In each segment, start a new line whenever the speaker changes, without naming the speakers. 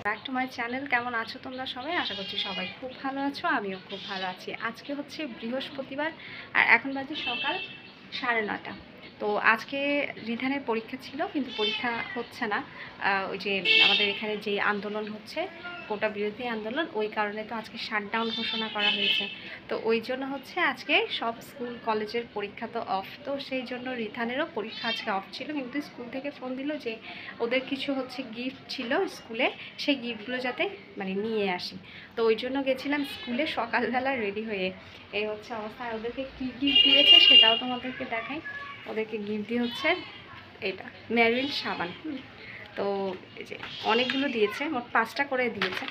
Back to my channel. কেমন আছো তোমরা সবাই? আশা করছি সবাই খুব ভালো আছো, আমিও খুব ভালো আছি। আজকে হচ্ছে বৃহস্পতিবার আর এখন বাজে সকাল 9:30। তো আজকে রিধানের পরীক্ষা ছিল, কিন্তু পরীক্ষা হচ্ছে না। ওই যে আমাদের এখানে যে আন্দোলন হচ্ছে, কোটা বিরোধী আন্দোলন, ওই কারণে তো আজকে শাটডাউন ঘোষণা করা হয়েছে। তো ওই জন্য হচ্ছে আজকে সব স্কুল কলেজের পরীক্ষা তো অফ, তো সেই জন্য রিধানেরও পরীক্ষা আজকে অফ ছিল। কিন্তু স্কুল থেকে ফোন দিল যে ওদের কিছু হচ্ছে গিফট ছিল স্কুলে, সেই গিফটগুলো যাতে মানে নিয়ে আসি। তো ওই জন্য গেছিলাম স্কুলে সকালবেলা রেডি হয়ে। এই হচ্ছে অবস্থা। ওদেরকে কী গিফট দিয়েছে সেটাও তোমাদেরকে দেখাই। ওদেরকে গিফট দিয়ে হচ্ছে এটা ম্যারিল সাবান। তো এই যে অনেকগুলো দিয়েছে, মোট 5টা করে দিয়েছে।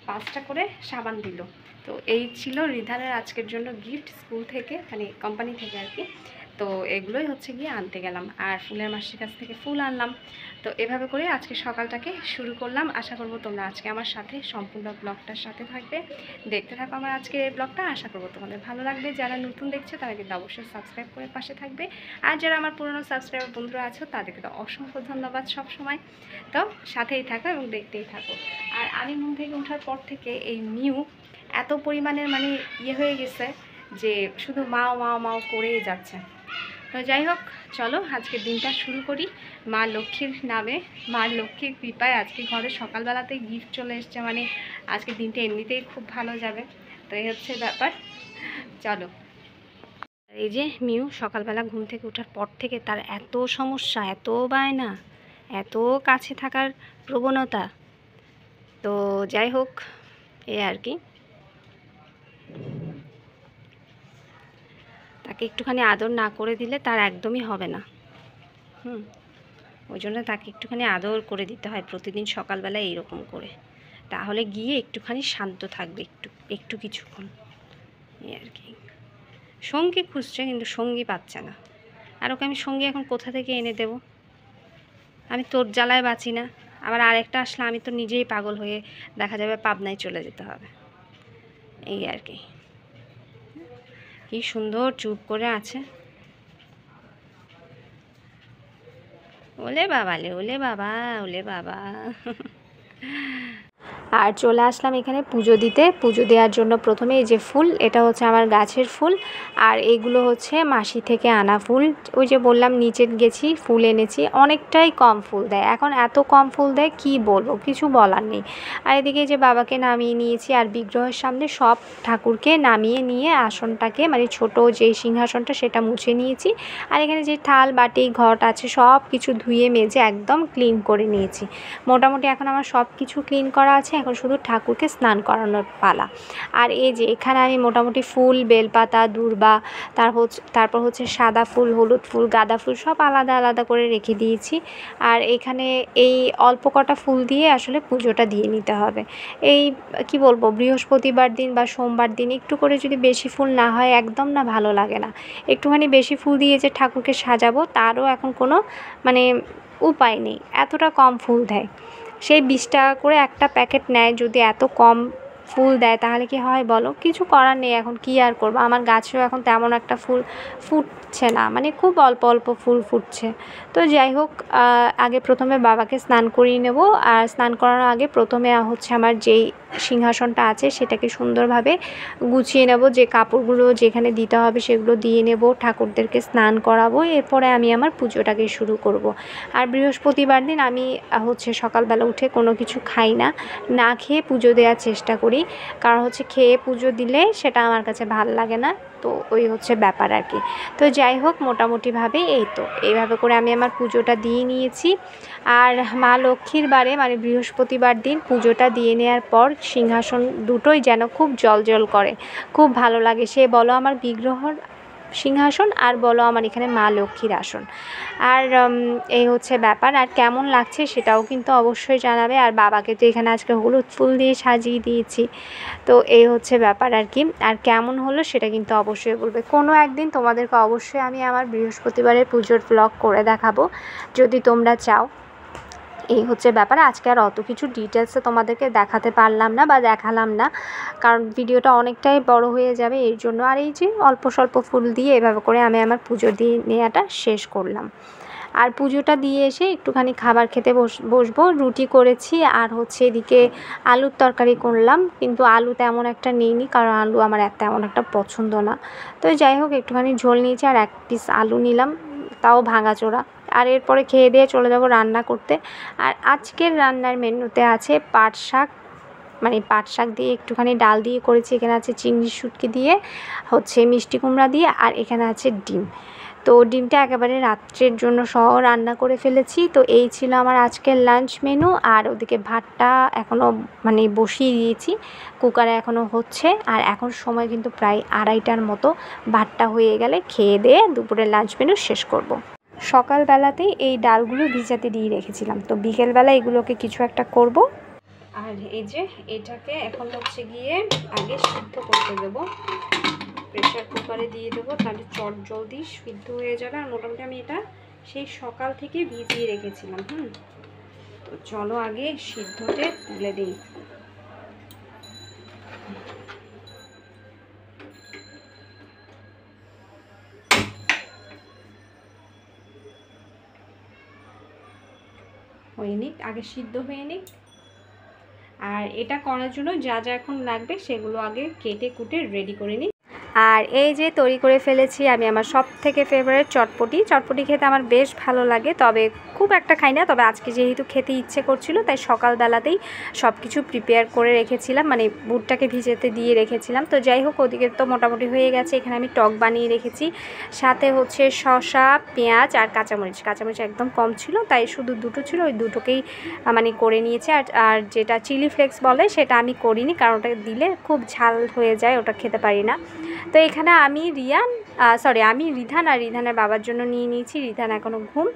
5টা করে সাবান দিল। তো এই ছিল রিধানের আজকের জন্য গিফট স্কুল থেকে, মানে কোম্পানি থেকে আর কি। তো এগুলোই হচ্ছে গিয়ে আনতে গেলাম, আর ফুলের মাসির কাছ থেকে ফুল আনলাম। তো এভাবে করে আজকে সকালটাকে শুরু করলাম। আশা করব তোমরা আজকে আমার সাথে সম্পূর্ণ ব্লগটার সাথে থাকবে, দেখতে থাকো আমার আজকের এই ব্লগটা। আশা করব তোমাদের ভালো লাগবে। যারা নতুন দেখছো তারা কিন্তু অবশ্যই সাবস্ক্রাইব করে পাশে থাকবে, আর যারা আমার পুরনো সাবস্ক্রাইবার বন্ধুরা আছো তাদেরকে তো অসংখ্য ধন্যবাদ সব সময়। তো সাথেই থাকো এবং দেখতেই থাকো। আর আমি ঘুম থেকে ওঠার পর থেকে এই মিউ এত পরিমাণের মানে হয়ে গেছে যে শুধু মাও মাও মাও করেই যাচ্ছে। তো যাই হোক, চলো আজকের দিনটা শুরু করি মা লক্ষ্মীর নামে। মা লক্ষ্মীর কৃপায় আজকে ঘরে সকালবেলাতেই গিফট চলে এসছে, মানে আজকের দিনটা এমনিতেই খুব ভালো যাবে। তো এই হচ্ছে ব্যাপার, চলো। এই যে মিউ সকালবেলা ঘুম থেকে ওঠার পর থেকে তার এত সমস্যা, এত বায়না, এত কাছে থাকার প্রবণতা। তো যাই হোক, এই আর কি, তাকে একটুখানি আদর না করে দিলে তার একদমই হবে না। ওই জন্য তাকে একটুখানি আদর করে দিতে হয় প্রতিদিন সকালবেলা এইরকম করে, তাহলে গিয়ে একটুখানি শান্ত থাকবে একটু কিছুক্ষণ। এই আর কি। সঙ্গী খুঁজছে কিন্তু সঙ্গী পাচ্ছে না, আর ওকে আমি সঙ্গী এখন কোথা থেকে এনে দেব? আমি তোর জ্বালায় বাঁচি না, আবার আরেকটা আসলে আমি তো নিজেই পাগল হয়ে দেখা যাবে পাবনায় চলে যেতে হবে। এই আর কি। কি সুন্দর চুপ করে আছে। ওলে বাবা লে, ওলে বাবা, ওলে বাবা। আর চলে আসলাম এখানে পুজো দিতে। পুজো দেওয়ার জন্য প্রথমে এই যে ফুল, এটা হচ্ছে আমার গাছের ফুল, আর এইগুলো হচ্ছে মাসি থেকে আনা ফুল। ওই যে বললাম নিচে গেছি ফুল এনেছি, অনেকটাই কম ফুল দেয় এখন, এত কম ফুল দেয় কি বলবো, কিছু বলার নেই। আর এদিকে যে বাবাকে নামিয়ে নিয়েছি, আর বিগ্রহের সামনে সব ঠাকুরকে নামিয়ে নিয়ে আসনটাকে, মানে ছোট যেই সিংহাসনটা সেটা মুছে নিয়েছি। আর এখানে যে থাল বাটি ঘট আছে সব কিছু ধুয়ে মেজে একদম ক্লিন করে নিয়েছি। মোটামুটি এখন আমার সব কিছু ক্লিন করা আছে, এখন শুধু ঠাকুরকে স্নান করানোর পালা। আর এই যে এখানে আমি মোটামুটি ফুল, বেলপাতা, দূর্বা, তারপর হচ্ছে সাদা ফুল, হলুদ ফুল, গাঁদা ফুল সব আলাদা আলাদা করে রেখে দিয়েছি। আর এখানে এই অল্প কটা ফুল দিয়ে আসলে পুজোটা দিয়ে নিতে হবে। এই কি বলবো, বৃহস্পতিবার দিন বা সোমবার দিন একটু করে যদি বেশি ফুল না হয় একদম না ভালো লাগে না। একটুখানি বেশি ফুল দিয়ে যে ঠাকুরকে সাজাবো তারও এখন কোনো মানে উপায় নেই, এতটা কম ফুল দেয়। সেই 20 টাকা করে একটা প্যাকেট নেয়, যদি এত কম ফুল দেয় তাহলে কি হয় বলো? কিছু করার নেই, এখন কি আর করবো। আমার গাছেও এখন তেমন একটা ফুল ফুটছে না, মানে খুব অল্প অল্প ফুল ফুটছে। তো যাই হোক, আগে প্রথমে বাবাকে স্নান করিয়ে নেব। আর স্নান করানোর আগে প্রথমে হচ্ছে আমার যেই সিংহাসনটা আছে সেটাকে সুন্দরভাবে গুছিয়ে নেব, যে কাপড়গুলো যেখানে দিতে হবে সেগুলো দিয়ে নেব, ঠাকুরদেরকে স্নান করাবো, এরপরে আমি আমার পুজোটাকে শুরু করব। আর বৃহস্পতিবার দিন আমি হচ্ছে সকালবেলা উঠে কোনো কিছু খাই না, না খেয়ে পুজো দেওয়ার চেষ্টা করি, কারণ হচ্ছে খেয়ে পুজো দিলে সেটা আমার কাছে ভাল লাগে না। তো ওই হচ্ছে ব্যাপার আর কি। তো যাই হোক, মোটামুটিভাবে এই তো এইভাবে করে আমি আমার পুজোটা দিয়ে নিয়েছি। আর মা লক্ষ্মীর বারে মানে বৃহস্পতিবার দিন পুজোটা দিয়ে নেওয়ার পর সিংহাসন দুটোই যেন খুব জ্বলজ্বল করে, খুব ভালো লাগে। সে বলো আমার বিগ্রহর সিংহাসন আর বলো আমার এখানে মা লক্ষ্মীর আসন। আর এই হচ্ছে ব্যাপার। আর কেমন লাগছে সেটাও কিন্তু অবশ্যই জানাবে। আর বাবাকে তো এখানে আজকে হলুদ ফুল দিয়ে সাজিয়ে দিয়েছি। তো এই হচ্ছে ব্যাপার আর কি। আর কেমন হলো সেটা কিন্তু অবশ্যই বলবে। কোনো একদিন তোমাদেরকে অবশ্যই আমি আমার বৃহস্পতিবারের পুজোর ব্লগ করে দেখাবো যদি তোমরা চাও। এই হচ্ছে ব্যাপার। আজকে আর অত কিছু ডিটেলসে তোমাদেরকে দেখাতে পারলাম না বা দেখালাম না, কারণ ভিডিওটা অনেকটাই বড় হয়ে যাবে এর জন্য। আর এই যে অল্প স্বল্প ফুল দিয়ে এভাবে করে আমি আমার পুজো দিয়ে নেওয়াটা শেষ করলাম। আর পুজোটা দিয়ে এসে একটুখানি খাবার খেতে বসবো। রুটি করেছি আর হচ্ছে এদিকে আলুর তরকারি করলাম, কিন্তু আলু তেমন একটা নেইনি কারণ আলু আমার তেমন একটা পছন্দ না। তো যাই হোক একটুখানি ঝোল নিয়েছি আর 1 পিস আলু নিলাম, তাও ভাঙাচোরা। আর এরপরে খেয়ে দিয়ে চলে যাব রান্না করতে। আর আজকের রান্নার মেনুতে আছে পাট শাক, মানে পাট শাক দিয়ে একটুখানি ডাল দিয়ে করেছি। এখানে আছে চিংড়ি শুটকি দিয়ে, হচ্ছে মিষ্টি কুমড়া দিয়ে, আর এখানে আছে ডিম। তো ডিমটা একেবারে রাত্রের জন্য সহ রান্না করে ফেলেছি। তো এই ছিল আমার আজকের লাঞ্চ মেনু। আর ওদিকে ভাতটা এখনও মানে বসিয়ে দিয়েছি, কুকারে এখনও হচ্ছে। আর এখন সময় কিন্তু প্রায় 2:30টার মতো। ভাতটা হয়ে গেলে খেয়ে দিয়ে দুপুরের লাঞ্চ মেনু শেষ করব। সকালবেলাতেই এই ডালগুলো ভিজাতে দিয়ে রেখেছিলাম, তো বিকেলবেলা এগুলোকে কিছু একটা করব। আর এই যে এটাকে এখন হচ্ছে গিয়ে আগে সিদ্ধ করতে দেবো, প্রেশার কুকারে দিয়ে দেবো, তাহলে চট জলদি সিদ্ধ হয়ে যাবে। আর মোটামুটি আমি এটা সেই সকাল থেকে ভিজিয়ে রেখেছিলাম। তো চলো আগে সিদ্ধতে তুলে দিই। হয়ে নিক, আগে সিদ্ধ হয়ে নিক। আর এটা করার জন্য যা যা এখন লাগবে সেগুলো আগে কেটে কুটে রেডি করে নিই। আর এই যে তৈরি করে ফেলেছি আমি আমার সবথেকে ফেভারিট চটপটি। চটপটি খেতে আমার বেশ ভালো লাগে, তবে খুব একটা খাই না। তবে আজকে যেহেতু খেতে ইচ্ছে করছিল তাই সকালবেলাতেই সব কিছু প্রিপেয়ার করে রেখেছিলাম, মানে বুটটাকে ভিজেতে দিয়ে রেখেছিলাম। তো যাই হোক ওদিকে তো মোটামুটি হয়ে গেছে। এখানে আমি টক বানিয়ে রেখেছি, সাথে হচ্ছে শসা, পেঁয়াজ আর কাঁচামরিচ। কাঁচামরিচ একদম কম ছিল তাই শুধু দুটো ছিল, ওই দুটোকেই মানে করে নিয়েছি। আর যেটা চিলি ফ্লেক্স বলে সেটা আমি করিনি, কারণ ওটা দিলে খুব ঝাল হয়ে যায়, ওটা খেতে পারি না। তো এখানে আমি রিধান আর রিধানের বাবার জন্য নিয়ে নিয়েছি। রিধান এখনও ঘুম।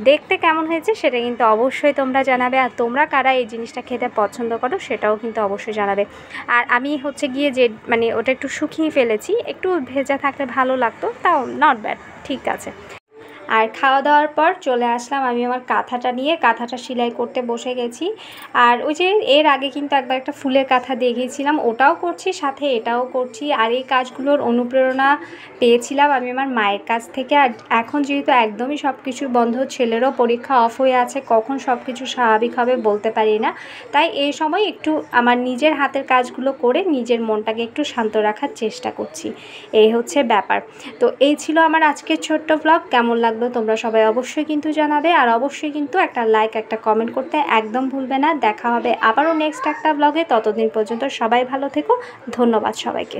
দেখতে কেমন হয়েছে সেটা কিন্তু অবশ্যই তোমরা জানাবে। আর তোমরা কারা এই জিনিসটা খেতে পছন্দ করো সেটাও কিন্তু অবশ্যই জানাবে। আর আমি হচ্ছে গিয়ে যে মানে ওটা একটু শুকিয়ে ফেলেছি, একটু ভেজা থাকলে ভালো লাগতো, তাও নট ব্যাড, ঠিক আছে। আর খাওয়া দাওয়ার পর চলে আসলাম আমি আমার কাঁথাটা নিয়ে। কাঁথাটা সেলাই করতে বসে গেছি। আর ওই যে এর আগে কিন্তু একবার একটা ফুলের কাঁথা দেখিয়েছিলাম, ওটাও করছি, সাথে এটাও করছি। আর এই কাজগুলোর অনুপ্রেরণা পেয়েছিলাম আমি আমার মায়ের কাছ থেকে। আর এখন যেহেতু একদমই সব কিছু বন্ধ, ছেলেরও পরীক্ষা অফ হয়ে আছে, কখন সব কিছু স্বাভাবিক হবে বলতে পারি না। তাই এই সময় একটু আমার নিজের হাতের কাজগুলো করে নিজের মনটাকে একটু শান্ত রাখার চেষ্টা করছি, এই হচ্ছে ব্যাপার। তো এই ছিল আমার আজকের ছোট্ট ব্লগ। কেমন লাগলো তোমরা সবাই অবশ্যই কিন্তু জানাবে। আর অবশ্যই কিন্তু একটা লাইক, একটা কমেন্ট করতে একদম ভুলবে না। দেখা হবে আবারও নেক্সট একটা ব্লগে। ততদিন পর্যন্ত সবাই ভালো থেকো। ধন্যবাদ সবাইকে।